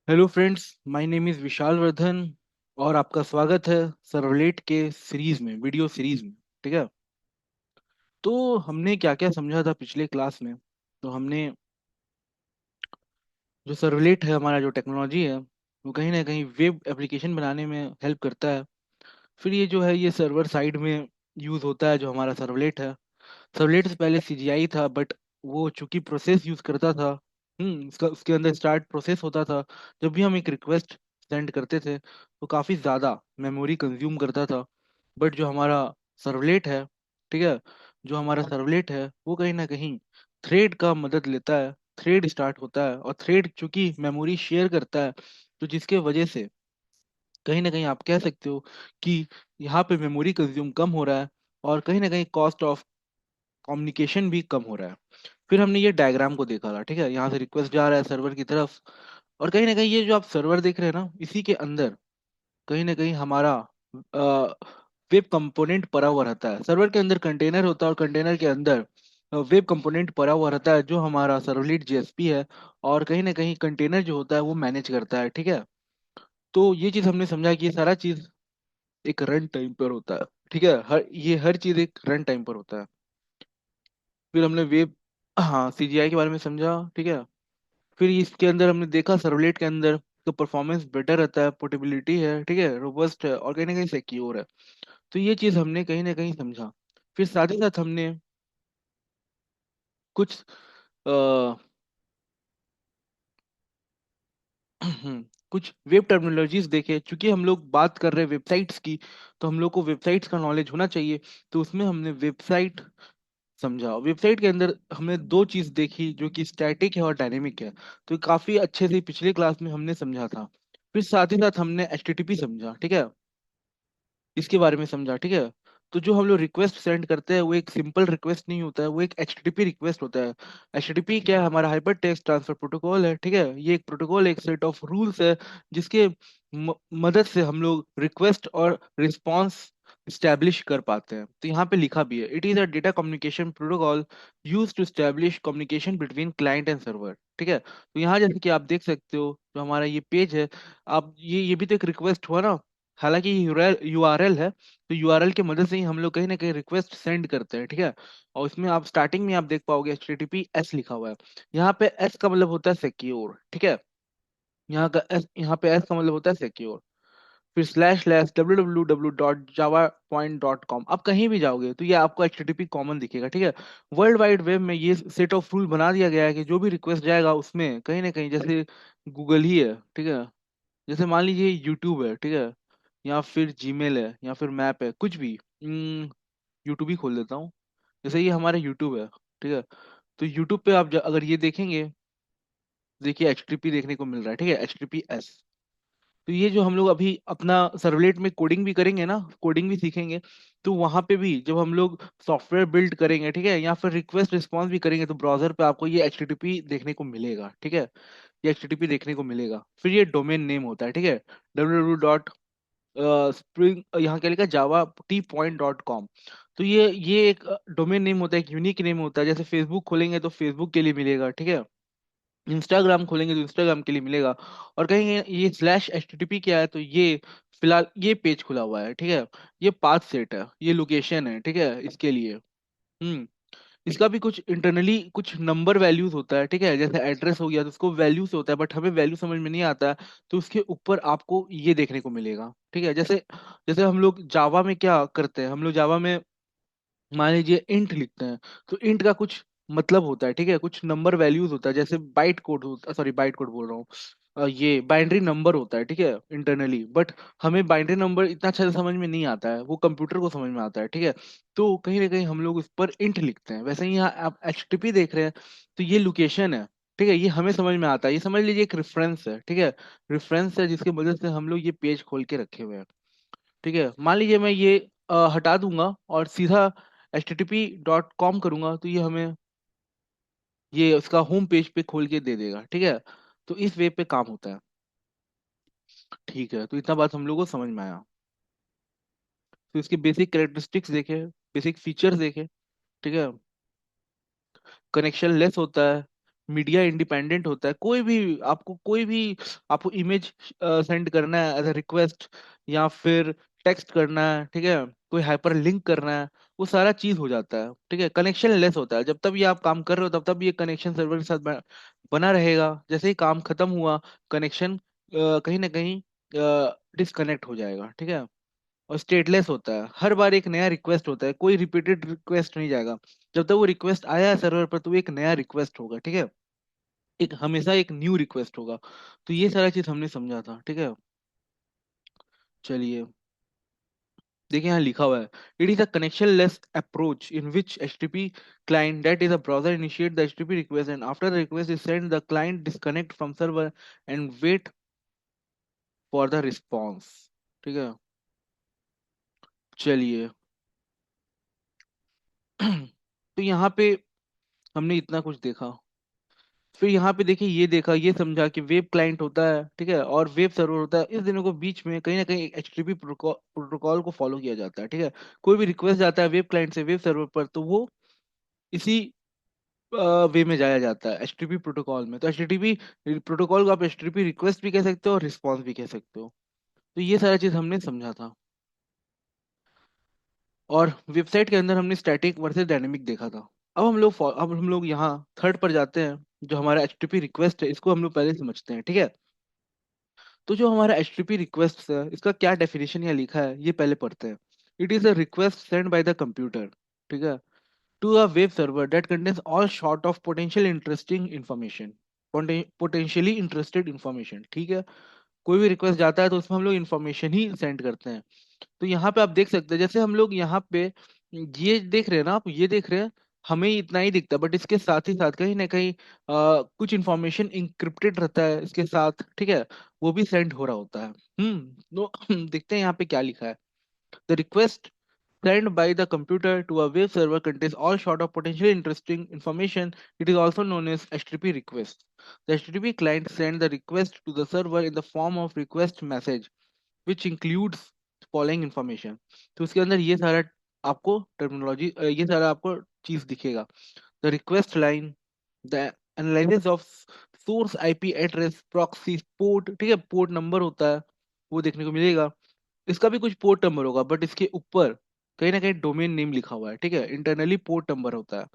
Hello friends, my name is Vishal Vardhan और आपका स्वागत है सर्वलेट के सीरीज में, वीडियो सीरीज में। ठीक है। तो हमने क्या क्या समझा था पिछले क्लास में। तो हमने जो सर्वलेट है, हमारा जो टेक्नोलॉजी है, वो कहीं ना कहीं वेब एप्लीकेशन बनाने में हेल्प करता है। फिर ये जो है ये सर्वर साइड में यूज़ होता है, जो हमारा सर्वलेट है। सर्वलेट से पहले सीजीआई था, बट वो चूंकि प्रोसेस यूज करता था। उसका उसके अंदर स्टार्ट प्रोसेस होता था। जब भी हम एक रिक्वेस्ट सेंड करते थे तो काफी ज्यादा मेमोरी कंज्यूम करता था। बट जो हमारा सर्वलेट है, ठीक है, जो हमारा सर्वलेट है वो कहीं ना कहीं थ्रेड का मदद लेता है। थ्रेड स्टार्ट होता है और थ्रेड चूंकि मेमोरी शेयर करता है, तो जिसके वजह से कहीं ना कहीं आप कह सकते हो कि यहाँ पे मेमोरी कंज्यूम कम हो रहा है और कहीं ना कहीं कॉस्ट ऑफ कम्युनिकेशन भी कम हो रहा है। फिर हमने ये डायग्राम को देखा था। ठीक है, यहाँ से रिक्वेस्ट जा रहा है सर्वर की तरफ, और कहीं ना कहीं ये जो आप सर्वर देख रहे हैं ना, इसी के अंदर कहीं ना कहीं हमारा वेब कंपोनेंट पड़ा हुआ रहता है। सर्वर के अंदर कंटेनर होता है और कंटेनर के अंदर वेब कंपोनेंट पड़ा हुआ रहता है, जो हमारा सर्वलेट जेएसपी है। और कहीं ना कहीं कंटेनर जो होता है वो मैनेज करता है। ठीक है। तो ये चीज हमने समझा कि ये सारा चीज एक रन टाइम पर होता है। ठीक है, हर चीज एक रन टाइम पर होता है। फिर हमने वेब, हाँ, सीजीआई के बारे में समझा। ठीक है। फिर इसके अंदर हमने देखा सर्वलेट के अंदर तो परफॉर्मेंस बेटर रहता है, पोर्टेबिलिटी है, ठीक है, रोबस्ट है और कहीं ना कहीं सिक्योर है। तो ये चीज हमने कहीं ना कहीं समझा। फिर साथ ही साथ हमने कुछ आ, कुछ वेब टर्मिनोलॉजीज देखे। क्योंकि हम लोग बात कर रहे हैं वेबसाइट्स की, तो हम लोग को वेबसाइट्स का नॉलेज होना चाहिए। तो उसमें हमने वेबसाइट समझा। वेबसाइट के अंदर हमने दो चीज देखी, जो कि स्टैटिक है और डायनेमिक है। तो काफी अच्छे से पिछले क्लास में हमने समझा था। फिर साथ ही साथ हमने एचटीटीपी समझा। ठीक है, इसके बारे में समझा। ठीक है। तो जो हम लोग रिक्वेस्ट सेंड करते हैं वो एक सिंपल रिक्वेस्ट नहीं होता है, वो एक एचटीटीपी रिक्वेस्ट होता है। एचटीटीपी क्या है? हमारा हाइपर टेक्स्ट ट्रांसफर प्रोटोकॉल है। ठीक है, ये एक प्रोटोकॉल, एक सेट ऑफ रूल्स है, जिसके मदद से हम लोग रिक्वेस्ट और रिस्पॉन्स स्टैब्लिश कर पाते हैं। तो यहाँ पे लिखा भी है, it is a data communication protocol use to establish communication between client and server. ठीक है। तो यहाँ जैसे कि आप देख सकते हो, जो हमारा ये पेज है, आप ये भी तो एक रिक्वेस्ट हुआ ना। हालांकि यूआरएल है, तो यूआरएल की मदद से ही हम लोग कहीं ना कहीं रिक्वेस्ट सेंड करते हैं। ठीक है। और इसमें आप स्टार्टिंग में आप देख पाओगे HTTP एस लिखा हुआ है। यहाँ पे एस का मतलब होता है सिक्योर। ठीक है, यहाँ पे एस का मतलब होता है सिक्योर। फिर स्लैश स्लैश www.java.com, आप कहीं भी जाओगे तो ये आपको HTTP कॉमन दिखेगा। ठीक है। वर्ल्ड वाइड वेब में ये सेट ऑफ रूल बना दिया गया है कि जो भी रिक्वेस्ट जाएगा उसमें कहीं ना कहीं, जैसे गूगल ही है, ठीक है, जैसे मान लीजिए यूट्यूब है, ठीक है, या फिर जीमेल है, या फिर मैप है, कुछ भी। यूट्यूब ही खोल देता हूँ। जैसे ये हमारा यूट्यूब है, ठीक है। तो यूट्यूब पे आप अगर ये देखेंगे, देखिए HTTP देखने को मिल रहा है। ठीक है, HTTPS। तो ये जो हम लोग अभी अपना सर्वलेट में कोडिंग भी करेंगे ना, कोडिंग भी सीखेंगे, तो वहां पे भी जब हम लोग सॉफ्टवेयर बिल्ड करेंगे, ठीक है, या फिर रिक्वेस्ट रिस्पॉन्स भी करेंगे, तो ब्राउजर पे आपको ये HTTP देखने को मिलेगा। ठीक है, ये HTTP देखने को मिलेगा। फिर ये डोमेन नेम होता है। ठीक है, www स्प्रिंग, यहाँ क्या लिखा, java.t.com। तो ये एक डोमेन नेम होता है, एक यूनिक नेम होता है। जैसे फेसबुक खोलेंगे तो फेसबुक के लिए मिलेगा। ठीक है, इंस्टाग्राम खोलेंगे तो इंस्टाग्राम के लिए मिलेगा। और कहीं ये स्लैश HTTP क्या है, तो ये फिलहाल ये पेज खुला हुआ है। ठीक है, ये पाथ सेट है, ये लोकेशन है। ठीक है, इसके लिए इसका भी कुछ इंटरनली कुछ नंबर वैल्यूज होता है। ठीक है, जैसे एड्रेस हो गया तो उसको वैल्यू से होता है, बट हमें वैल्यू समझ में नहीं आता है। तो उसके ऊपर आपको ये देखने को मिलेगा। ठीक है, जैसे जैसे हम लोग जावा में क्या करते हैं, हम लोग जावा में मान लीजिए इंट लिखते हैं, तो इंट का कुछ मतलब होता है। ठीक है, कुछ नंबर वैल्यूज होता है, जैसे बाइट कोड होता, सॉरी बाइट कोड बोल रहा हूँ, ये बाइनरी नंबर होता है। ठीक है, इंटरनली, बट हमें बाइनरी नंबर इतना अच्छा से समझ में नहीं आता है, वो कंप्यूटर को समझ में आता है। ठीक है, तो कहीं ना कहीं हम लोग उस पर इंट लिखते हैं। वैसे ही यहाँ आप HTTP देख रहे हैं, तो ये लोकेशन है। ठीक है, ये हमें समझ में आता है, ये समझ लीजिए एक रेफरेंस है। ठीक है, रेफरेंस है जिसकी मदद से हम लोग ये पेज खोल के रखे हुए हैं। ठीक है, मान लीजिए मैं ये हटा दूंगा और सीधा http.com करूंगा, तो ये हमें ये उसका होम पेज पे खोल के दे देगा। ठीक है, तो इस वे पे काम होता है। ठीक है, तो इतना बात हम लोग को समझ में आया। तो इसके बेसिक कैरेक्टरिस्टिक्स देखे, बेसिक फीचर्स देखे। ठीक है, कनेक्शन लेस होता है, मीडिया इंडिपेंडेंट होता है। कोई भी आपको इमेज सेंड करना है एज अ रिक्वेस्ट, या फिर टेक्स्ट करना है, ठीक है, कोई हाइपर लिंक करना है, वो सारा चीज हो जाता है, ठीक है। कनेक्शन लेस होता है। जब तक ये आप काम कर रहे हो तब तक ये कनेक्शन सर्वर के साथ बना रहेगा। जैसे ही काम खत्म हुआ, कनेक्शन कहीं ना कहीं डिस्कनेक्ट हो जाएगा, ठीक है। और स्टेटलेस होता है, हर बार एक नया रिक्वेस्ट होता है, कोई रिपीटेड रिक्वेस्ट नहीं जाएगा। जब तक वो रिक्वेस्ट आया है सर्वर पर तो वो एक नया रिक्वेस्ट होगा, ठीक है। एक हमेशा एक न्यू रिक्वेस्ट होगा। तो ये सारा चीज हमने समझा था, ठीक है। चलिए, देखिए यहाँ लिखा हुआ है, it is a connection less approach in which HTTP client, that is a browser, initiate the HTTP request, and after the request is sent the client disconnect from server and wait for the response, ठीक है। चलिए तो यहाँ पे हमने इतना कुछ देखा। फिर यहाँ पे देखिए, ये देखा, ये समझा कि वेब क्लाइंट होता है, ठीक है, और वेब सर्वर होता है। इस दोनों को बीच में कहीं ना कहीं HTTP प्रोटोकॉल को फॉलो किया जाता है, ठीक है। कोई भी रिक्वेस्ट जाता है वेब क्लाइंट से वेब सर्वर पर तो वो इसी वे में जाया जाता है, HTTP प्रोटोकॉल में। तो HTTP प्रोटोकॉल को आप HTTP रिक्वेस्ट भी कह सकते हो और रिस्पॉन्स भी कह सकते हो। तो ये सारा चीज हमने समझा था। और वेबसाइट के अंदर हमने स्टैटिक वर्सेस डायनेमिक देखा था। अब हम लोग यहाँ थर्ड पर जाते हैं। जो हमारा HTTP रिक्वेस्ट है इसको हम लोग पहले समझते हैं, ठीक है। तो जो हमारा HTTP रिक्वेस्ट है इसका क्या डेफिनेशन यहाँ लिखा है ये पहले पढ़ते हैं। It is a request send by the computer, ठीक है, to a web server that contains all sort of potential interesting information, potentially interested information, ठीक है। कोई भी रिक्वेस्ट जाता है तो उसमें हम लोग इन्फॉर्मेशन ही सेंड करते हैं। तो यहाँ पे आप देख सकते हैं, जैसे हम लोग यहाँ पे ये देख रहे हैं ना, आप ये देख रहे हैं, हमें इतना ही दिखता है, बट इसके साथ ही साथ कहीं ना कहीं कुछ इन्फॉर्मेशन इंक्रिप्टेड रहता है इसके साथ, ठीक है। वो भी सेंड हो रहा होता है। तो देखते हैं यहाँ पे क्या लिखा है। The request sent by the computer to a web server contains all sort of potentially interesting information. It is also known as HTTP request. The HTTP client sends the request to the server in the form of request message, which includes following information. तो उसके अंदर ये सारा आपको terminology, ये सारा आपको चीज दिखेगा। The request line, the analysis of source IP address, proxy port, ठीक है, पोर्ट नंबर होता है वो देखने को मिलेगा। इसका भी कुछ पोर्ट नंबर होगा, बट इसके ऊपर कहीं ना कहीं डोमेन नेम लिखा हुआ है, ठीक है। इंटरनली पोर्ट नंबर होता है,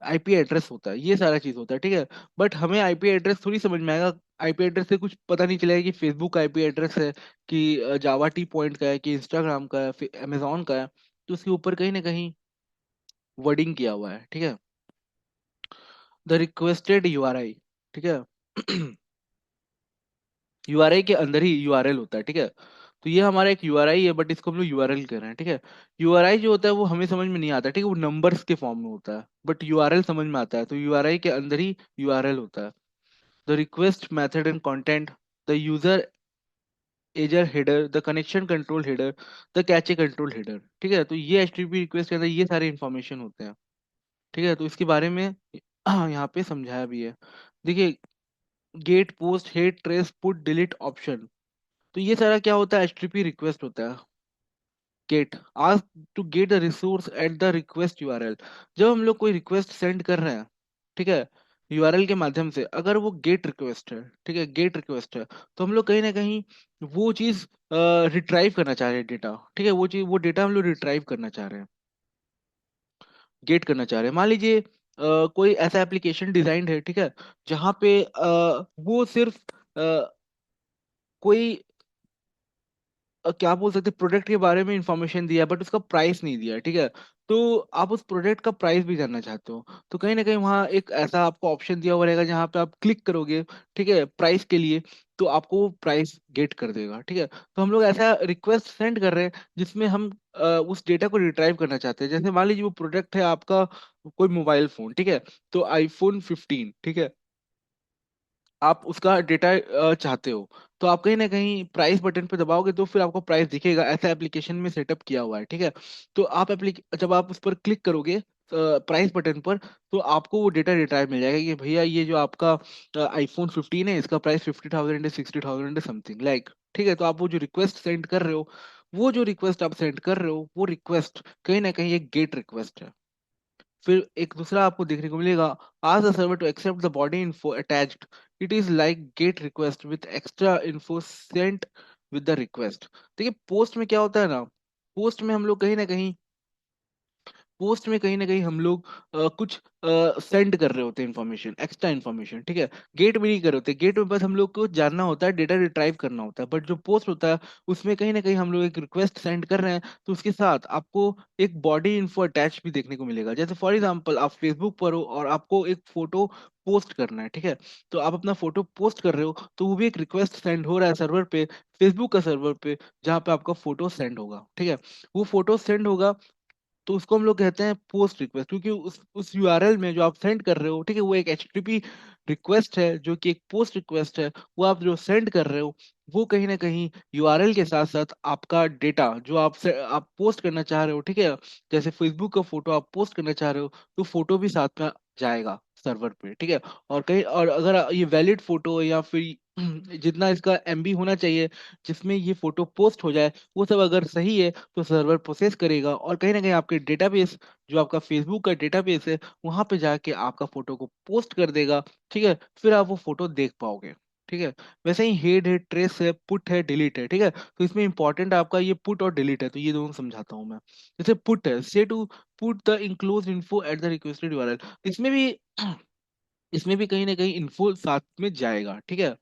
IP एड्रेस होता है, ये सारा चीज होता है, ठीक है। बट हमें IP एड्रेस थोड़ी समझ में आएगा। IP एड्रेस से कुछ पता नहीं चलेगा कि फेसबुक IP एड्रेस है, कि जावा टी पॉइंट का है, कि इंस्टाग्राम का है, फिर अमेजोन का है। तो उसके ऊपर कहीं ना कहीं वर्डिंग किया हुआ है, ठीक है। द रिक्वेस्टेड URI, ठीक है। URI के अंदर ही URL होता है, ठीक है। तो ये हमारा एक URI है, बट इसको हम लोग URL कह रहे हैं, ठीक है। URI जो होता है वो हमें समझ में नहीं आता, ठीक है, वो नंबर्स के फॉर्म में होता है, बट URL समझ में आता है। तो URI के अंदर ही URL होता है। The request method and content, the user एजर header, the connection control header, the cache control header, ठीक है। तो ये HTTP रिक्वेस्ट के अंदर ये सारे इंफॉर्मेशन होते हैं, ठीक है। तो इसके बारे में यहाँ पे समझाया भी है। देखिए, get post head trace put delete option, तो ये सारा क्या होता है, HTTP रिक्वेस्ट होता है। Get ask to get the resource at the request URL, जब हम लोग कोई रिक्वेस्ट सेंड कर रहे हैं, ठीक है, URL के माध्यम से, अगर वो गेट रिक्वेस्ट है, ठीक है, गेट रिक्वेस्ट है, तो हम लोग कहीं ना कहीं वो चीज रिट्राइव करना चाह रहे हैं डेटा, ठीक है। वो डेटा हम लोग रिट्राइव करना चाह रहे हैं, गेट करना चाह रहे हैं। मान लीजिए कोई ऐसा एप्लीकेशन डिजाइंड है, ठीक है, जहाँ पे वो सिर्फ कोई क्या बोल सकते प्रोडक्ट के बारे में इंफॉर्मेशन दिया बट उसका प्राइस नहीं दिया, ठीक है। तो आप उस प्रोडक्ट का प्राइस भी जानना चाहते हो, तो कहीं ना कहीं वहाँ एक ऐसा आपको ऑप्शन दिया हुआ रहेगा जहाँ पे आप क्लिक करोगे, ठीक है, प्राइस के लिए, तो आपको वो प्राइस गेट कर देगा, ठीक है। तो हम लोग ऐसा रिक्वेस्ट सेंड कर रहे हैं जिसमें हम उस डेटा को रिट्राइव करना चाहते हैं। जैसे मान लीजिए वो प्रोडक्ट है आपका कोई मोबाइल फोन, ठीक है, तो iPhone 15, ठीक है, आप उसका डेटा चाहते हो, तो आप कहीं ना कहीं प्राइस बटन पे दबाओगे तो फिर आपको प्राइस दिखेगा, ऐसा एप्लीकेशन में सेटअप किया हुआ है, ठीक है। तो जब आप उस पर क्लिक करोगे प्राइस बटन पर, तो आपको वो डेटा रिट्राइव मिल जाएगा कि भैया ये जो आपका iPhone 15 है इसका प्राइस 50,000 है, 60,000 है, समथिंग लाइक, ठीक है। तो आप वो जो रिक्वेस्ट सेंड कर रहे हो, वो जो रिक्वेस्ट आप सेंड कर रहे हो वो रिक्वेस्ट कहीं ना कहीं एक गेट रिक्वेस्ट है। फिर एक दूसरा आपको देखने को मिलेगा, ask the server to accept the body info attached, it is like get request with extra info sent with the request. देखिए पोस्ट में क्या होता है ना, पोस्ट में हम लोग कहीं ना कहीं, पोस्ट में कहीं ना कहीं हम लोग कुछ सेंड कर रहे होते हैं इन्फॉर्मेशन, एक्स्ट्रा इन्फॉर्मेशन, ठीक है। गेट में नहीं कर रहे होते, गेट में बस हम लोग को जानना होता है, डेटा रिट्राइव करना होता है, बट जो पोस्ट होता है उसमें कहीं ना कहीं हम लोग एक रिक्वेस्ट सेंड कर रहे हैं, तो उसके साथ आपको एक बॉडी इन्फो अटैच भी देखने को मिलेगा। जैसे फॉर एग्जाम्पल आप फेसबुक पर हो और आपको एक फोटो पोस्ट करना है, ठीक है। तो आप अपना फोटो पोस्ट कर रहे हो, तो वो भी एक रिक्वेस्ट सेंड हो रहा है सर्वर पे, फेसबुक का सर्वर पे, जहाँ पे आपका फोटो सेंड होगा, ठीक है। वो फोटो सेंड होगा तो उसको हम लोग कहते हैं पोस्ट रिक्वेस्ट, क्योंकि उस यूआरएल में जो आप सेंड कर रहे हो, ठीक है, वो एक एचटीटीपी रिक्वेस्ट है जो कि एक पोस्ट रिक्वेस्ट है। वो आप जो सेंड कर रहे हो वो कहीं ना कहीं यूआरएल के साथ साथ आपका डेटा जो आप पोस्ट करना चाह रहे हो, ठीक है, जैसे फेसबुक का फोटो आप पोस्ट करना चाह रहे हो, तो फोटो भी साथ में जाएगा सर्वर पे, ठीक है। और कहीं, और अगर ये वैलिड फोटो है या फिर जितना इसका एमबी होना चाहिए जिसमें ये फोटो पोस्ट हो जाए, वो सब अगर सही है तो सर्वर प्रोसेस करेगा और कहीं ना कहीं आपके डेटाबेस, जो आपका फेसबुक का डेटाबेस है, वहां पे जाके आपका फोटो को पोस्ट कर देगा, ठीक है। फिर आप वो फोटो देख पाओगे, ठीक है। वैसे ही हेड है, ट्रेस है, पुट है, डिलीट है, ठीक है। तो इसमें इंपॉर्टेंट आपका ये पुट और डिलीट है, तो ये दोनों समझाता हूँ मैं। जैसे पुट है, says to put the enclose info at the requested URL, इसमें भी इसमें भी कहीं ना कहीं इन्फो साथ में जाएगा, ठीक है।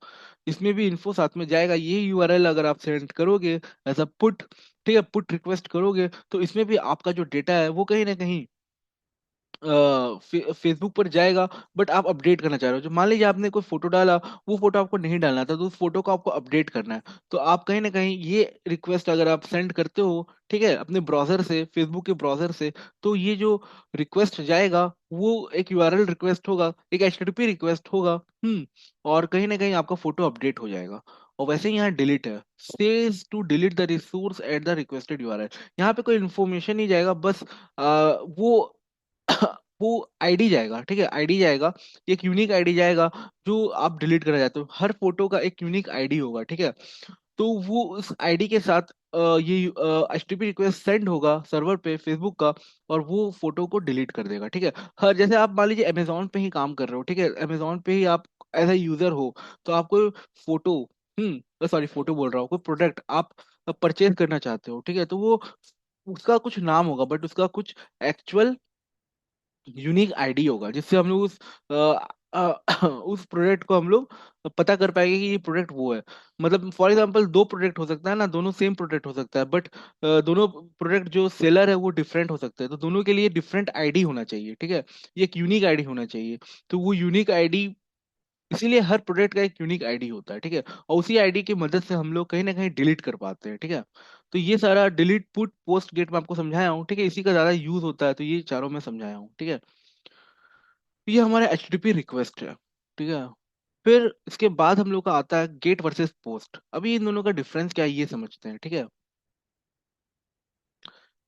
इसमें भी इन्फो साथ में जाएगा, ये यूआरएल अगर आप सेंड करोगे एज अ पुट, ठीक है, पुट रिक्वेस्ट करोगे, तो इसमें भी आपका जो डेटा है वो कहीं ना कहीं फेसबुक पर जाएगा। बट आप अपडेट करना चाह रहे हो, जो मान लीजिए आपने कोई फोटो डाला, वो फोटो आपको नहीं डालना था, तो उस फोटो को आपको अपडेट करना है, तो आप कहीं ना कहीं ये रिक्वेस्ट अगर आप सेंड करते हो, ठीक है, अपने ब्राउजर से, फेसबुक के ब्राउजर से, तो ये जो रिक्वेस्ट जाएगा वो एक यूआरएल रिक्वेस्ट होगा, एक एचटीटीपी रिक्वेस्ट होगा। और कहीं ना कहीं आपका फोटो अपडेट हो जाएगा। और वैसे ही यहाँ डिलीट है, says to delete the resource at the requested URL, यहाँ पे कोई इन्फॉर्मेशन नहीं जाएगा, बस वो वो आईडी जाएगा, ठीक है, आईडी जाएगा, एक यूनिक आईडी जाएगा जो आप डिलीट करना चाहते हो। हर फोटो का एक यूनिक आईडी होगा, ठीक है। तो वो उस आईडी के साथ ये एचटीटीपी रिक्वेस्ट सेंड होगा सर्वर पे फेसबुक का, और वो फोटो को डिलीट कर देगा, ठीक है। हर, जैसे आप मान लीजिए अमेजोन पे ही काम कर रहे हो, ठीक है, अमेजोन पे ही आप एज ए यूजर हो, तो आपको फोटो, सॉरी, फोटो बोल रहा हूँ, कोई प्रोडक्ट आप परचेज करना चाहते हो, ठीक है, तो वो उसका कुछ नाम होगा, बट उसका कुछ एक्चुअल यूनिक आईडी होगा, जिससे हम लोग उस प्रोडक्ट को हम लोग पता कर पाएंगे कि ये प्रोडक्ट वो है। मतलब फॉर एग्जांपल दो प्रोडक्ट हो सकता है ना, दोनों सेम प्रोडक्ट हो सकता है, बट दोनों प्रोडक्ट जो सेलर है वो डिफरेंट हो सकते हैं, तो दोनों के लिए डिफरेंट आईडी होना चाहिए, ठीक है। ये एक यूनिक आईडी होना चाहिए। तो वो यूनिक आईडी, इसीलिए हर प्रोडक्ट का एक यूनिक आईडी होता है, ठीक है। और उसी आईडी की मदद से हम लोग कहीं ना कहीं डिलीट कर पाते हैं, ठीक है। तो ये सारा डिलीट, पुट, पोस्ट, गेट में आपको समझाया हूँ, ठीक है, इसी का ज्यादा यूज होता है, तो ये चारों में समझाया हूँ, ठीक है। ये हमारा एचटीटीपी रिक्वेस्ट है, ठीक है। फिर इसके बाद हम लोग का आता है गेट वर्सेस पोस्ट। अभी इन दोनों का डिफरेंस क्या है ये समझते हैं, ठीक है।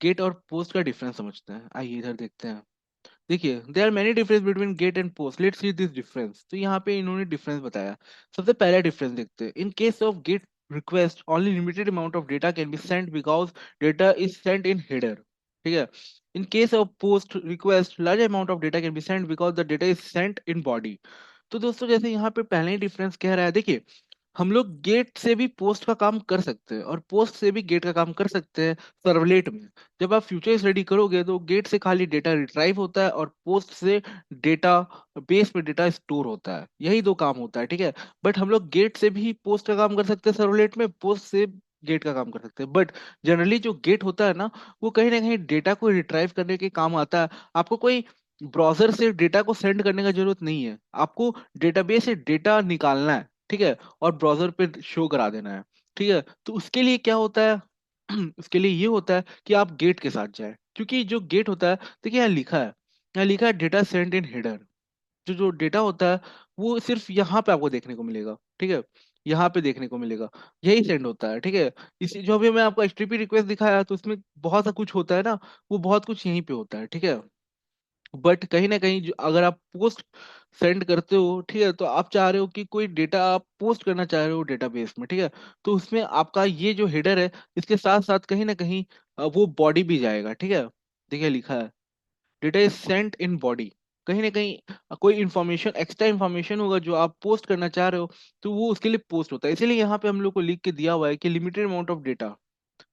गेट और पोस्ट का डिफरेंस समझते हैं, आइए इधर देखते हैं। देखिए, there are many difference between get and post, let's see this difference. तो यहाँ पे इन्होंने डिफरेंस बताया। सबसे पहला डिफरेंस देखते हैं। In case of get request only limited amount of data can be sent because data is sent in header, ठीक है। In case of post request large amount of data can be sent because the data is sent in body. तो दोस्तों जैसे यहाँ पे पहले ही difference कह रहा है, देखिए, हम लोग गेट से भी पोस्ट का काम कर सकते हैं और पोस्ट से भी गेट का काम कर सकते हैं सर्वलेट में। जब आप फ्यूचर स्टडी करोगे तो गेट से खाली डेटा रिट्राइव होता है और पोस्ट से डेटा बेस में डेटा स्टोर होता है, यही दो काम होता है, ठीक है। बट हम लोग गेट से भी पोस्ट का काम कर सकते हैं सर्वलेट में, पोस्ट से गेट का काम कर सकते हैं। बट जनरली जो गेट होता है ना, वो कहीं ना कहीं डेटा को रिट्राइव करने के काम आता है। आपको कोई ब्राउजर से डेटा को सेंड करने का जरूरत नहीं है, आपको डेटाबेस से डेटा निकालना है, ठीक है, और ब्राउजर पे शो करा देना है, ठीक है। तो उसके लिए क्या होता है, उसके लिए ये होता है कि आप गेट के साथ जाए, क्योंकि जो गेट होता है, देखिए यहाँ लिखा है डेटा सेंड इन हेडर। जो जो डेटा होता है वो सिर्फ यहाँ पे आपको देखने को मिलेगा, ठीक है, यहाँ पे देखने को मिलेगा, यही सेंड होता है, ठीक है। इसी जो अभी मैं आपको एचटीटीपी रिक्वेस्ट दिखाया, तो उसमें बहुत सा कुछ होता है ना, वो बहुत कुछ यहीं पे होता है, ठीक है। बट कहीं ना कहीं अगर आप पोस्ट सेंड करते हो, ठीक है, तो आप चाह रहे हो कि कोई डेटा आप पोस्ट करना चाह रहे हो डेटाबेस में, ठीक है, तो उसमें आपका ये जो हेडर है, इसके साथ साथ कहीं ना कहीं वो बॉडी भी जाएगा, ठीक है। देखिए लिखा है data is sent in body. कहीं ना कहीं कोई इन्फॉर्मेशन, एक्स्ट्रा इन्फॉर्मेशन होगा जो आप पोस्ट करना चाह रहे हो, तो वो उसके लिए पोस्ट होता है। इसीलिए यहाँ पे हम लोग को लिख के दिया हुआ है कि limited amount of data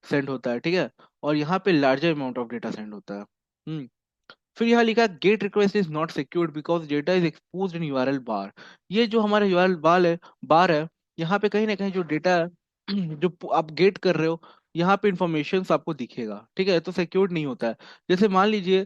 send होता है, ठीक है, और यहाँ पे larger amount of data send होता है। फिर यहाँ लिखा है gate request is not secured because data is exposed in URL bar. ये जो हमारा यूआरएल बार है, यहाँ पे कहीं ना कहीं जो डेटा जो आप गेट कर रहे हो, यहाँ पे इंफॉर्मेशन आपको दिखेगा, ठीक है, तो सिक्योर्ड नहीं होता है। जैसे मान लीजिए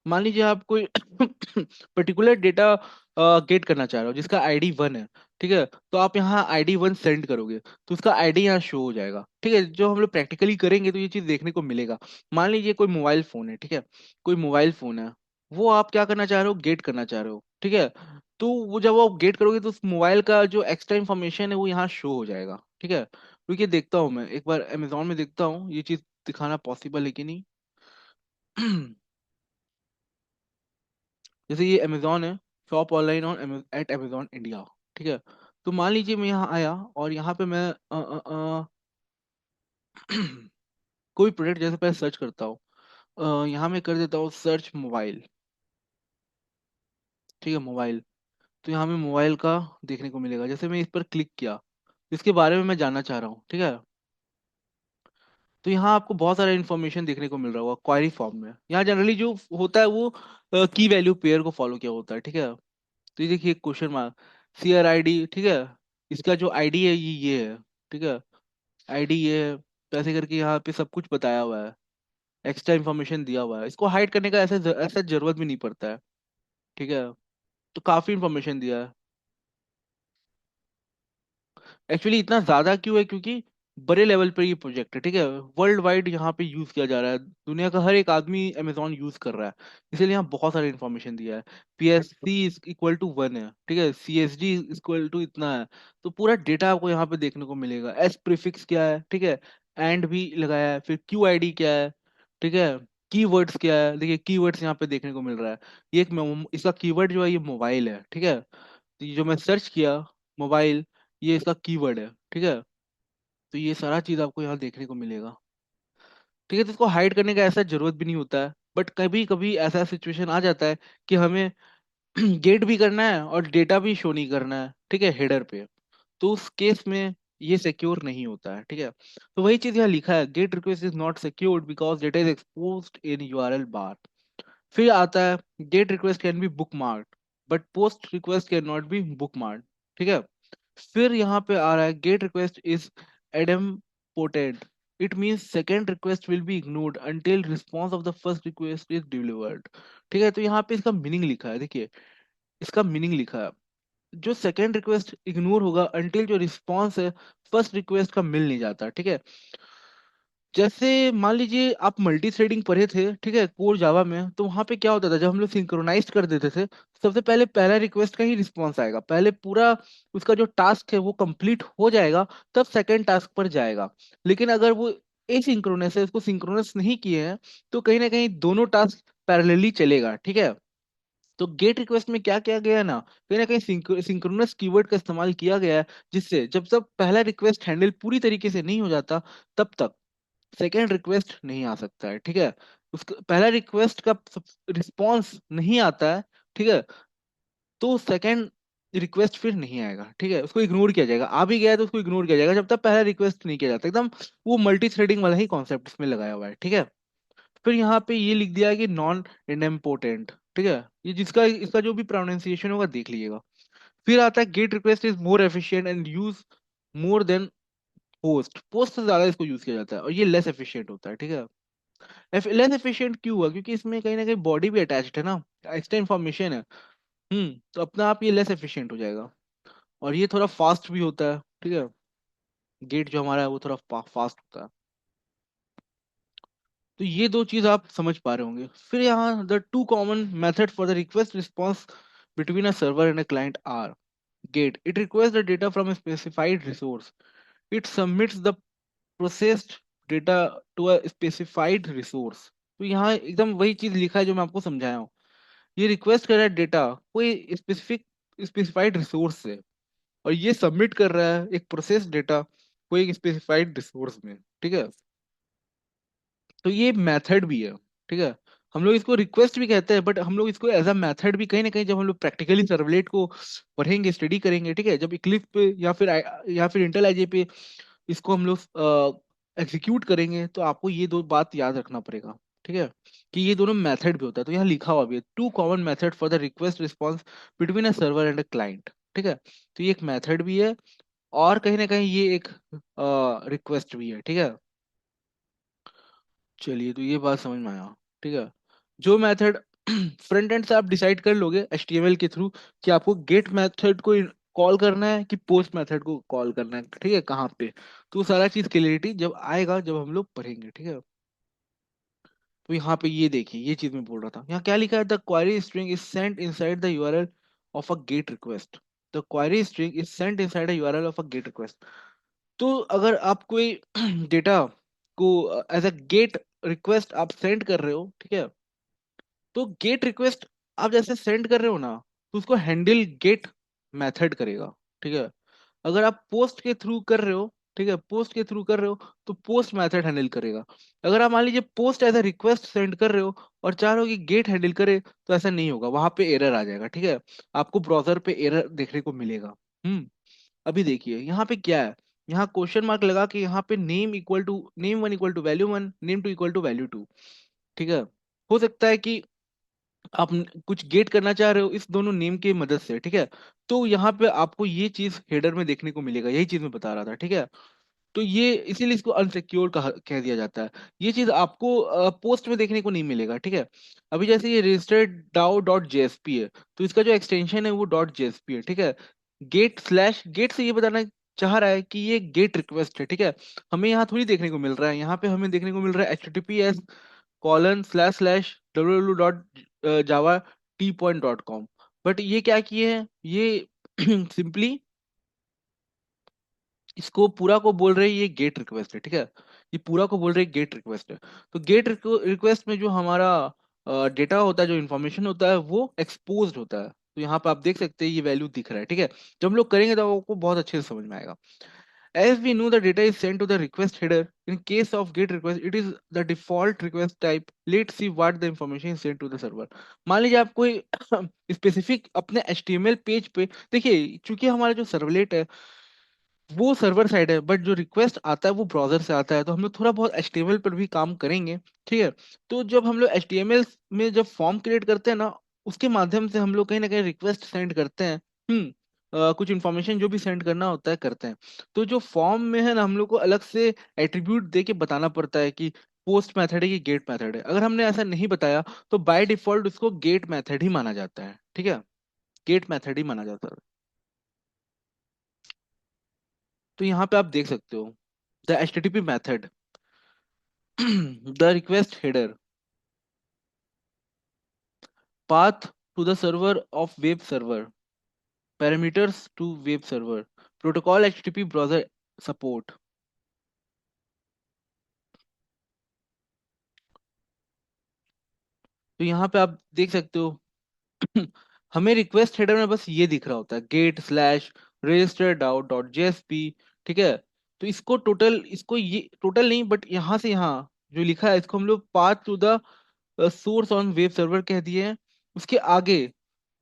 मान लीजिए आप कोई पर्टिकुलर डेटा गेट करना चाह रहे हो जिसका आईडी 1 है, ठीक है, तो आप यहाँ आईडी 1 सेंड करोगे तो उसका आईडी यहाँ शो हो जाएगा, ठीक है। जो हम लोग प्रैक्टिकली करेंगे तो ये चीज देखने को मिलेगा। मान लीजिए कोई मोबाइल फोन है, ठीक है, कोई मोबाइल फोन है, वो आप क्या करना चाह रहे हो, गेट करना चाह रहे हो, ठीक है। तो वो जब आप गेट करोगे तो उस मोबाइल का जो एक्स्ट्रा इन्फॉर्मेशन है वो यहाँ शो हो जाएगा, ठीक है। क्योंकि देखता हूँ मैं एक बार अमेजोन में देखता हूँ ये चीज दिखाना पॉसिबल है कि नहीं। जैसे ये अमेजोन है, shop online on at Amazon India, ठीक है। तो मान लीजिए मैं यहाँ आया और यहाँ पे मैं कोई प्रोडक्ट जैसे पहले सर्च करता हूँ, यहाँ मैं कर देता हूँ सर्च मोबाइल, ठीक है, मोबाइल। तो यहाँ में मोबाइल का देखने को मिलेगा, जैसे मैं इस पर क्लिक किया, इसके बारे में मैं जानना चाह रहा हूँ, ठीक है। तो यहाँ आपको बहुत सारा इन्फॉर्मेशन देखने को मिल रहा होगा क्वेरी फॉर्म में। यहाँ जनरली जो होता है वो की वैल्यू पेयर को फॉलो किया होता है, ठीक है। तो ये देखिए क्वेश्चन मार्क, CRID, ठीक है, इसका जो आईडी है ये है, ठीक है, आईडी ये है, तो ऐसे करके यहाँ पे सब कुछ बताया हुआ है, एक्स्ट्रा इन्फॉर्मेशन दिया हुआ है। इसको हाइड करने का ऐसा ऐसा जरूरत भी नहीं पड़ता है, ठीक है। तो काफी इन्फॉर्मेशन दिया है। एक्चुअली इतना ज्यादा क्यों है, क्योंकि बड़े लेवल पर ये प्रोजेक्ट है, ठीक है, वर्ल्ड वाइड यहाँ पे यूज किया जा रहा है, दुनिया का हर एक आदमी अमेजोन यूज कर रहा है, इसीलिए यहाँ बहुत सारी इन्फॉर्मेशन दिया है। PSC इक्वल टू 1 है, ठीक है, CSD इक्वल टू इतना है। तो पूरा डेटा आपको यहाँ पे देखने को मिलेगा। एस प्रीफिक्स क्या है, ठीक है, एंड भी लगाया है, फिर QID क्या है, ठीक है, कीवर्ड्स क्या है, देखिए कीवर्ड्स यहाँ पे देखने को मिल रहा है। ये इसका कीवर्ड जो है ये मोबाइल है, ठीक है। तो ये जो मैं सर्च किया मोबाइल, ये इसका कीवर्ड है, ठीक है। तो ये सारा चीज आपको यहाँ देखने को मिलेगा, ठीक है। तो इसको हाइड करने का ऐसा जरूरत भी नहीं होता है, बट कभी कभी ऐसा सिचुएशन आ जाता है कि हमें गेट भी करना है और डेटा भी शो नहीं करना है, ठीक है, हेडर पे। तो उस केस में ये सिक्योर नहीं होता है, ठीक है। तो वही चीज यहाँ लिखा है, gate request is not secured because data is exposed in URL bar. फिर आता है gate request can be book marked but post request can not be book marked, ठीक है। फिर यहाँ पे आ रहा है gate request is idempotent, it means second request will be ignored until response of the first request is delivered, ठीक है। तो यहाँ पे इसका मीनिंग लिखा है, देखिए इसका मीनिंग लिखा है, जो सेकेंड रिक्वेस्ट इग्नोर होगा अंटिल जो रिस्पॉन्स है फर्स्ट रिक्वेस्ट का मिल नहीं जाता, ठीक है। जैसे मान लीजिए आप मल्टी थ्रेडिंग पढ़े थे, ठीक है, कोर जावा में, तो वहां पे क्या होता था जब हम लोग सिंक्रोनाइज कर देते थे, सबसे पहले पहला रिक्वेस्ट का ही रिस्पॉन्स आएगा, पहले पूरा उसका जो टास्क है वो कंप्लीट हो जाएगा, तब सेकंड टास्क पर जाएगा। लेकिन अगर वो एसिंक्रोनस है, उसको सिंक्रोनस नहीं किए हैं, तो कहीं ना कहीं दोनों टास्क पैरेलली चलेगा, ठीक है। तो गेट रिक्वेस्ट में क्या किया गया है ना, कहीं ना कहीं सिंक्रोनस कीवर्ड का इस्तेमाल किया गया है, जिससे जब तक पहला रिक्वेस्ट हैंडल पूरी तरीके से नहीं हो जाता, तब तक सेकेंड रिक्वेस्ट नहीं आ सकता है, ठीक है। उसका पहला रिक्वेस्ट का रिस्पॉन्स नहीं आता है, ठीक है, तो सेकेंड रिक्वेस्ट फिर नहीं आएगा, ठीक है, उसको इग्नोर किया जाएगा। आ भी गया है तो उसको इग्नोर किया जाएगा जब तक पहला रिक्वेस्ट नहीं किया जाता, एकदम वो मल्टी थ्रेडिंग वाला ही कॉन्सेप्ट इसमें लगाया हुआ है, ठीक है। फिर यहाँ पे ये लिख दिया है कि नॉन इडेम्पोटेंट, ठीक है, ये जिसका इसका जो भी प्रोनाउंसिएशन होगा देख लीजिएगा। फिर आता है gate request is more efficient and use more than post, post से ज्यादा इसको यूज किया जाता है और ये लेस एफिशिएंट होता है, ठीक है। लेस एफिशिएंट क्यों हुआ, क्योंकि इसमें कहीं ना कहीं बॉडी भी अटैच्ड है ना, एक्स्ट्रा इन्फॉर्मेशन है। तो अपने आप ये लेस एफिशिएंट हो जाएगा। और ये थोड़ा फास्ट भी होता है, ठीक है, गेट जो हमारा है वो थोड़ा फास्ट होता है। तो ये दो चीज आप समझ पा रहे होंगे। फिर यहाँ the two common method for the request response between a server and a client are gate, it requests the data from a specified resource, it submits the processed data to a specified resource। तो यहाँ एकदम वही चीज लिखा है जो मैं आपको समझाया हूँ, ये रिक्वेस्ट कर रहा है डेटा कोई स्पेसिफाइड रिसोर्स से, और ये सबमिट कर रहा है एक प्रोसेस डेटा कोई एक स्पेसिफाइड रिसोर्स में, ठीक है। तो ये मेथड भी है, ठीक है। हम लोग इसको रिक्वेस्ट भी कहते हैं, बट हम लोग इसको एज अ मेथड भी कहीं ना कहीं, जब हम लोग प्रैक्टिकली सर्वलेट को पढ़ेंगे, स्टडी करेंगे, ठीक है, जब इक्लिप्स पे या फिर इंटेल आईजे पे इसको हम लोग एग्जीक्यूट करेंगे, तो आपको ये दो बात याद रखना पड़ेगा, ठीक है, कि ये दोनों मेथड भी होता है। तो यहाँ लिखा हुआ भी है, two common method for the request response between a server and a client, ठीक है। तो ये एक मेथड भी है, और कहीं ना कहीं ये एक रिक्वेस्ट भी है, ठीक है। चलिए, तो ये बात समझ में आया, ठीक है। जो मेथड फ्रंट एंड से आप डिसाइड कर लोगे एचटीएमएल के थ्रू कि आपको गेट मेथड को कॉल करना है कि पोस्ट मेथड को कॉल करना है, ठीक है, कहाँ पे, तो वो सारा चीज क्लियरिटी जब आएगा, जब हम लोग पढ़ेंगे, ठीक है। तो यहाँ पे ये देखिए, ये चीज मैं बोल रहा था, यहाँ क्या लिखा है, the query string is sent inside the URL of a get request. The query string is sent inside a URL of a get request. तो अगर आप कोई डेटा को एज अ गेट रिक्वेस्ट आप सेंड कर रहे हो, ठीक है, तो गेट रिक्वेस्ट आप जैसे सेंड कर रहे हो ना, तो उसको हैंडल गेट मेथड करेगा, ठीक है। अगर आप पोस्ट के थ्रू कर रहे हो, ठीक है, पोस्ट के थ्रू कर रहे हो, तो पोस्ट मेथड हैंडल करेगा। अगर आप मान लीजिए post as a request send कर रहे हो और चाह रहे हो कि गेट हैंडल करे, तो ऐसा नहीं होगा, वहां पे एरर आ जाएगा, ठीक है। आपको ब्राउजर पे एरर देखने को मिलेगा। अभी देखिए यहाँ पे क्या है, यहाँ क्वेश्चन मार्क लगा के यहाँ पे name one equal to value one, name two equal to value two, ठीक है। हो सकता है कि आप कुछ गेट करना चाह रहे हो इस दोनों नेम की मदद से, ठीक है। तो यहाँ पे आपको ये चीज हेडर में देखने को मिलेगा, यही चीज मैं बता रहा था, ठीक है। तो ये इसीलिए इसको अनसिक्योर कह दिया जाता है। ये चीज आपको पोस्ट में देखने को नहीं मिलेगा, ठीक है। अभी जैसे ये रजिस्टर्ड डाउ डॉट जेएसपी है, तो इसका जो एक्सटेंशन है वो डॉट जेएसपी है, ठीक है। गेट स्लैश गेट से ये बताना चाह रहा है कि ये गेट रिक्वेस्ट है, ठीक है। हमें यहाँ थोड़ी देखने को मिल रहा है, यहाँ पे हमें देखने को मिल रहा है https://www.java-t-point.com। बट ये क्या किए हैं, ये सिंपली इसको पूरा को बोल रहे हैं ये गेट रिक्वेस्ट है, ठीक है। ये पूरा को बोल रहे हैं गेट रिक्वेस्ट है। तो गेट रिक्वेस्ट में जो हमारा डेटा होता है, जो इन्फॉर्मेशन होता है, वो एक्सपोज्ड होता है। तो यहाँ पे आप देख सकते हैं ये वैल्यू दिख रहा है, ठीक है। जब हम लोग करेंगे तो आपको बहुत अच्छे से समझ में आएगा। As we know, the data is sent to the request header. In case of GET request, it is the default request type. Let's see what the information is sent to the server. मान लीजिए आप कोई specific अपने HTML page पे देखिए, चूंकि हमारा जो सर्वलेट है वो सर्वर साइड है, बट जो रिक्वेस्ट आता है वो ब्राउजर से आता है, तो हम लोग थोड़ा बहुत HTML पर भी काम करेंगे, ठीक है। तो जब हम लोग HTML में जब फॉर्म क्रिएट करते हैं ना, उसके माध्यम से हम लोग कहीं ना कहीं रिक्वेस्ट सेंड करते हैं। कुछ इन्फॉर्मेशन जो भी सेंड करना होता है करते हैं। तो जो फॉर्म में है ना, हम लोग को अलग से एट्रीब्यूट दे के बताना पड़ता है कि पोस्ट मेथड है कि गेट मेथड है। अगर हमने ऐसा नहीं बताया, तो बाय डिफॉल्ट उसको गेट मेथड ही माना जाता है, ठीक है। गेट मेथड ही माना जाता है। तो यहाँ पे आप देख सकते हो the HTTP method, the request header, path to the server of web server, parameters to web server, protocol HTTP browser support। तो यहाँ पे आप देख सकते हो हमें रिक्वेस्ट हेडर में बस ये दिख रहा होता है, get slash register doubt dot JSP, ठीक है। तो इसको ये टोटल नहीं, बट यहाँ से यहाँ जो लिखा है इसको हम लोग path to the source on web server कह दिए हैं। उसके आगे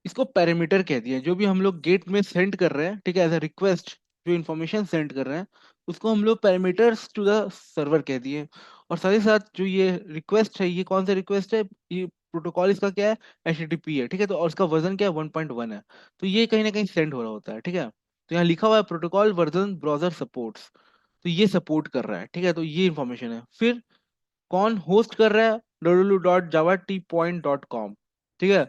इसको पैरामीटर कह दिया है, जो भी हम लोग गेट में सेंड कर रहे हैं, ठीक है, एज अ रिक्वेस्ट जो इन्फॉर्मेशन सेंड कर रहे हैं, उसको हम लोग पैरामीटर्स टू द सर्वर कह दिए। और साथ ही साथ जो ये रिक्वेस्ट है, ये कौन सा रिक्वेस्ट है, ये प्रोटोकॉल इसका क्या है, HTTP है, ठीक है। तो और इसका वर्जन क्या है, 1.1 है। तो ये कहीं ना कहीं सेंड हो रहा होता है, ठीक है। तो यहाँ लिखा हुआ है प्रोटोकॉल वर्जन ब्राउजर सपोर्ट्स, तो ये सपोर्ट कर रहा है, ठीक है। तो ये इन्फॉर्मेशन है। फिर कौन होस्ट कर रहा है, www.java-t-point.com, ठीक है।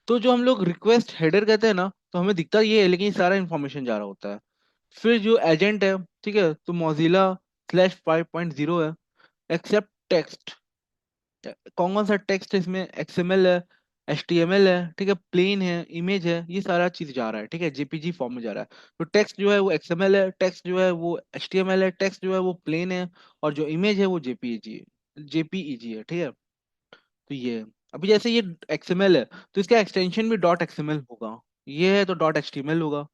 तो जो हम लोग रिक्वेस्ट हेडर कहते हैं ना, तो हमें दिखता ये है, लेकिन सारा इन्फॉर्मेशन जा रहा होता है। फिर जो एजेंट है, ठीक है, तो मोजिला स्लैश 5.0 है, एक्सेप्ट टेक्स्ट। कौन कौन सा टेक्स्ट है इसमें, XML है, HTML है, ठीक है, प्लेन है, इमेज है, ये सारा चीज जा रहा है, ठीक है, JPG फॉर्म में जा रहा है। तो टेक्स्ट जो है वो XML है, टेक्स्ट जो है वो HTML है, टेक्स्ट जो है वो प्लेन है, और जो इमेज है वो JPEG है, ठीक है। तो ये है। अभी जैसे ये XML है, तो इसका एक्सटेंशन भी डॉट XML होगा। ये है तो डॉट HTML होगा,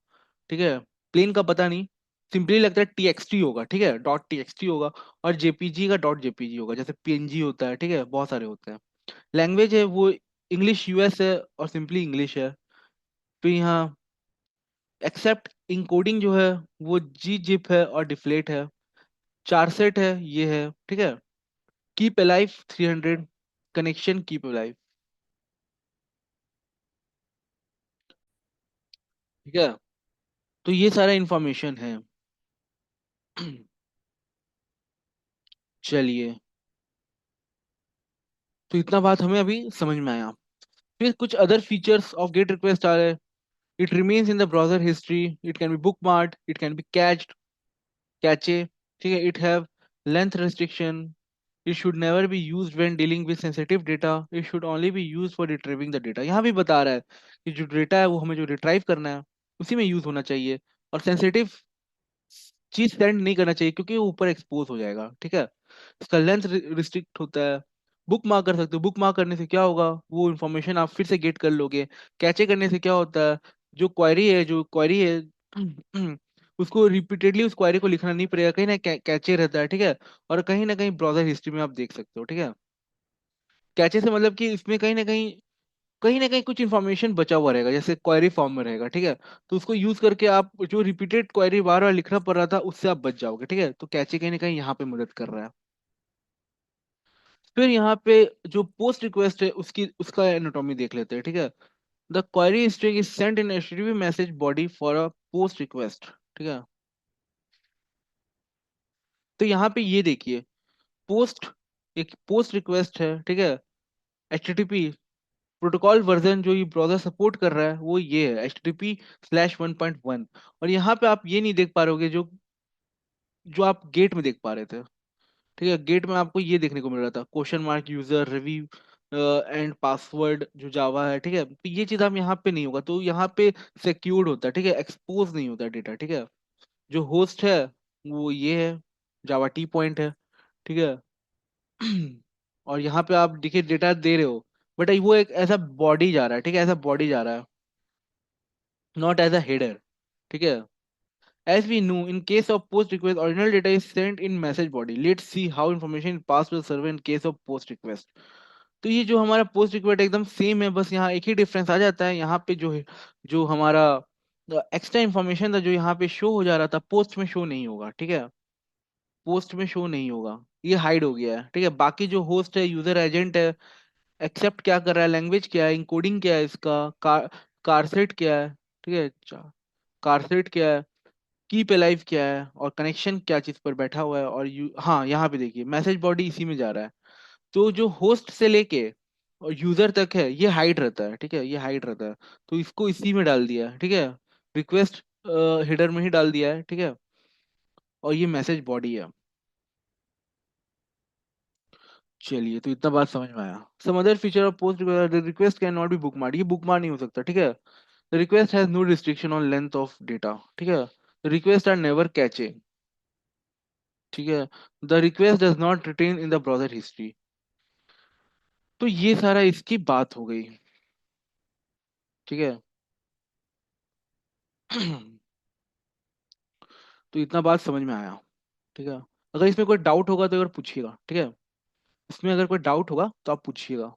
ठीक है। प्लेन का पता नहीं, सिंपली लगता है टीएक्सटी होगा, ठीक है, डॉट टीएक्सटी होगा। और जेपीजी का डॉट जेपीजी होगा, जैसे पीएनजी होता है, ठीक है, बहुत सारे होते हैं। लैंग्वेज है वो इंग्लिश यूएस है और सिंपली इंग्लिश है। तो यहाँ एक्सेप्ट इंकोडिंग जो है वो जी जिप है और डिफलेट है। चार सेट है ये है, ठीक है। Keep alive 300, connection keep alive, ठीक है। तो ये सारा इंफॉर्मेशन है। चलिए, तो इतना बात हमें अभी समझ में आया। फिर कुछ other features of get request आ रहे हैं। It remains in the browser history, it can be bookmarked, it can be cached, cache, ठीक है। It have length restriction, it should never be used when dealing with sensitive data, it should only be used for retrieving the data. यहाँ भी बता रहा है कि जो data है वो हमें जो रिट्राइव करना है उसी में यूज होना चाहिए। और सेंसिटिव चीज सेंड नहीं करना चाहिए क्योंकि वो ऊपर एक्सपोज हो जाएगा, ठीक है। इसका लेंथ रिस्ट्रिक्ट होता है। बुक मार्क कर सकते हो, बुक मार्क करने से क्या होगा, वो इन्फॉर्मेशन आप फिर से गेट कर लोगे। कैचे करने से क्या होता है, जो क्वेरी है उसको रिपीटेडली उस क्वेरी को लिखना नहीं पड़ेगा, कहीं ना कैचे रहता है, ठीक है। और कहीं ना कहीं ब्राउजर हिस्ट्री में आप देख सकते हो, ठीक है। कैचे से मतलब कि इसमें कहीं ना कहीं कुछ इन्फॉर्मेशन बचा हुआ रहेगा, जैसे क्वेरी फॉर्म में रहेगा, ठीक है। तो उसको यूज करके आप जो रिपीटेड क्वेरी बार बार लिखना पड़ रहा था उससे आप बच जाओगे, ठीक है। तो कैचे कहीं ना कहीं यहाँ पे मदद कर रहा है। फिर यहाँ पे जो पोस्ट रिक्वेस्ट है उसकी उसका एनाटॉमी देख लेते हैं, ठीक है। The query string is sent in HTTP message body for a post request, ठीक है। तो यहाँ पे ये देखिए, पोस्ट एक पोस्ट रिक्वेस्ट है, ठीक है। एचटीटीपी प्रोटोकॉल वर्जन जो ये ब्राउजर सपोर्ट कर रहा है वो ये है HTTP/1.1। और यहाँ पे आप ये नहीं देख पा रहे जो जो आप गेट में देख पा रहे थे, ठीक है। गेट में आपको ये देखने को मिल रहा था question mark user review and password जो जावा है, ठीक है। तो ये चीज हम यहाँ पे नहीं होगा, तो यहाँ पे सिक्योर्ड होता है, ठीक है, एक्सपोज नहीं होता डेटा, ठीक है। जो होस्ट है वो ये है, जावा टी पॉइंट है, ठीक है। और यहाँ पे आप देखिए डेटा दे रहे हो, बट वो एक ऐसा बॉडी जा रहा है, ठीक है, ऐसा बॉडी जा रहा है, not as a header, ठीक है। As we know, in case of post request, original data is sent in message body. Let's see how information is passed to the server in case of post request. तो ये जो हमारा post request एकदम same है, बस यहाँ एक ही difference आ जाता है। यहाँ पे जो है, जो हमारा एक्स्ट्रा इन्फॉर्मेशन था जो यहाँ पे शो हो जा रहा था पोस्ट में शो नहीं होगा, ठीक है। पोस्ट में शो नहीं होगा, ये हाइड हो गया है, ठीक है। बाकी जो होस्ट है, यूजर एजेंट है, एक्सेप्ट क्या कर रहा है, लैंग्वेज क्या है, इंकोडिंग क्या है इसका, कारसेट क्या है, ठीक है, कारसेट क्या है, कीप अलाइव क्या है, और कनेक्शन क्या चीज पर बैठा हुआ है। और हाँ, यहाँ पे देखिए मैसेज बॉडी इसी में जा रहा है। तो जो होस्ट से लेके और यूजर तक है ये हाइड रहता है, ठीक है, ये हाइड रहता है। तो इसको इसी में डाल दिया है, ठीक है। रिक्वेस्ट हेडर में ही डाल दिया है, ठीक है। और ये मैसेज बॉडी है। चलिए, तो इतना बात समझ में आया। Some other feature of post request can not be bookmark, ये बुक मार्क नहीं हो सकता, ठीक है। The request has no restriction on length of data, ठीक है। रिक्वेस्ट आर नेवर कैचे, ठीक है। The request does not retain in the browser history. तो ये सारा इसकी बात हो गई, ठीक है। तो इतना बात समझ में आया, ठीक है। अगर इसमें कोई डाउट होगा तो अगर पूछिएगा, ठीक है। इसमें अगर कोई डाउट होगा तो आप पूछिएगा।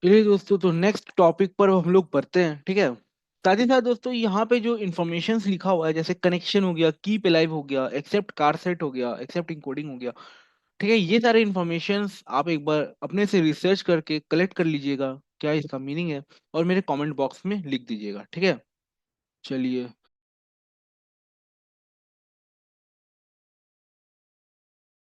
चलिए दोस्तों, तो नेक्स्ट टॉपिक पर हम लोग बढ़ते हैं, ठीक है। साथ ही साथ दोस्तों, यहाँ पे जो इन्फॉर्मेशन लिखा हुआ है, जैसे कनेक्शन हो गया, कीप अलाइव हो गया, एक्सेप्ट कार सेट हो गया, एक्सेप्ट इंकोडिंग हो गया, ठीक है। ये सारे इन्फॉर्मेशंस आप एक बार अपने से रिसर्च करके कलेक्ट कर लीजिएगा क्या इसका मीनिंग है, और मेरे कमेंट बॉक्स में लिख दीजिएगा, ठीक है। चलिए।